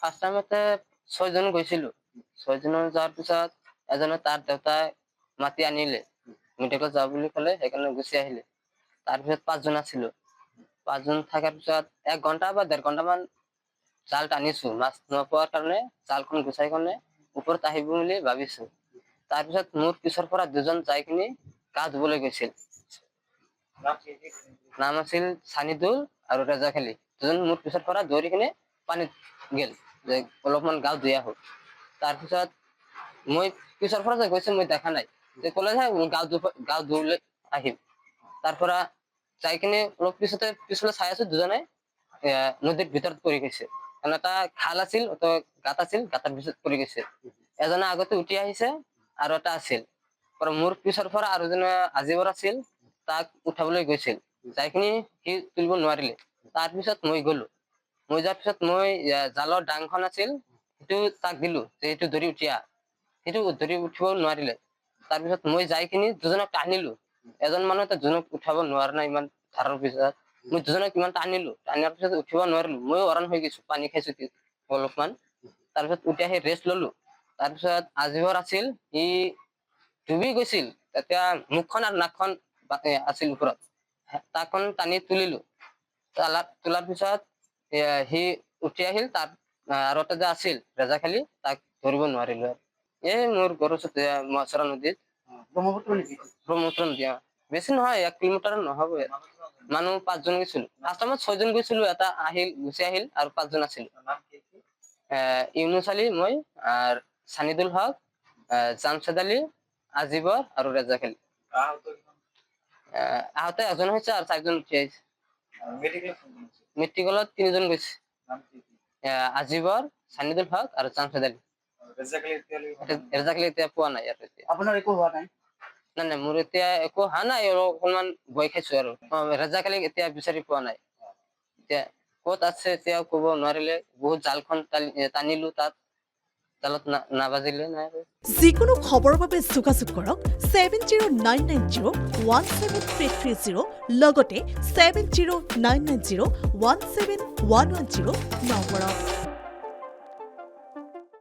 First টাইমতে 6জন গৈছিলো। 6জনৰ যোৱাৰ পিছত এজনে তাৰ দেউতাই মাতি আনিলে। মেডিকেলত যাওঁ বুলি ক'লে, সেইকাৰণে গুচি আহিলে। তাৰপিছত 5জন আছিলো। 5জন থকাৰ পিছত 1 ঘণ্টা বা 1.5 ঘণ্টামান জাল টানিছো। মাছ নোপোৱাৰ কাৰণে জালখন গুচাই কিনে ওপৰত আহিব বুলি ভাবিছো। তাৰপিছত মোৰ পিছৰ পৰা 2জন যাই কিনে গা ধুবলৈ গৈছিল। নাম আছিল চানিদুল আৰু ৰেজাখালী। 2জন মোৰ পিছৰ পৰা দৌৰি কিনে পানীত গেল যে অলপমান গা ধুই আহো। তাৰপিছত মই পিছৰ পৰা যে গৈছো মই দেখা নাই, যে ক'লে যে গা ধুবলৈ আহিম। তাৰ পৰা যাই কিনে অলপ পিছলে চাই আছো 2জনে নদীৰ ভিতৰত পৰি গৈছে। এটা খাল আছিল, গাঁত আছিল, গাঁতৰ ভিতৰত পৰি গৈছে। এজনে আগতে উঠি আহিছে আৰু এটা আছিল। মোৰ পিছৰ পৰা আৰু এজনে আজিবৰ আছিল, তাক উঠাবলৈ গৈছিল। যাই কিনি সি তুলিব নোৱাৰিলে। তাৰপিছত মই গলো। মই যোৱাৰ পিছত মই জালৰ ডাংখন আছিল, সেইটো তাক দিলো যে এইটো ধৰি উঠি আহ। সেইটো ধৰি উঠিব নোৱাৰিলে। তাৰপিছত মই যাই কিনি 2জনক টানিলো। এজন মানুহ 2জনক উঠাব নোৱাৰা নাই ইমান ধাৰৰ পিছত। মই 2জনক ইমান টানিলো, টানাৰ পিছত উঠিব নোৱাৰিলো। ময়ো হৰাণ হৈ গৈছো, পানী খাইছো অলপমান। তাৰপিছত উঠি আহি ৰেষ্ট ললো। তাৰপিছত আজিবৰ আছিল, সি ডুবি গৈছিল। তেতিয়া মুখখন আৰু নাকখন আছিল ওপৰত। তাকখন টানি তুলিলো। তোলাৰ পিছত সি উঠি আহিল। তাৰ আৰু এটা যে আছিল ৰেজাখালী, তাক ধৰিব নোৱাৰিলো। মোৰ ঘৰৰ ওচৰতে মাছৰা নদীত। ব্ৰহ্মপুত্ৰ নদী। বেছি নহয়, 1 কিলোমিটাৰ নহব। মানুহ 5জন গৈছিলো। ফাৰ্ষ্ট টাইমত 6জন গৈছিলো, এটা আহিল গুচি আহিল আৰু 5জন আছিলো। ইউনুছ আলী, মই, চানিদুল হক, জামছেদ আলী, আজিবৰ আৰু ৰেজাখালী। আহোঁতে এজন হৈছে আৰু 4জন উঠি আহিছে। মেট্ৰিকলত 3জন গৈছে, আজিবৰ, চানিদুল হক আৰু জামছেদ আলী। ৰেজাখালী এতিয়া পোৱা নাই ইয়াতে। আপোনাৰ একো হোৱা নাই? নাই, মোৰ এতিয়া একো হোৱা নাই, অকণমান ভয় খাইছো আৰু। ৰেজাখালীক এতিয়া বিচাৰি পোৱা নাই। এতিয়া ক'ত আছে এতিয়াও ক'ব নোৱাৰিলে। বহুত জালখন টানিলো, তাত জালত নাবাজিলে নাই। যিকোনো খবৰৰ বাবে যোগাযোগ কৰক 7099017330 লগতে 7099017110 নম্বৰত।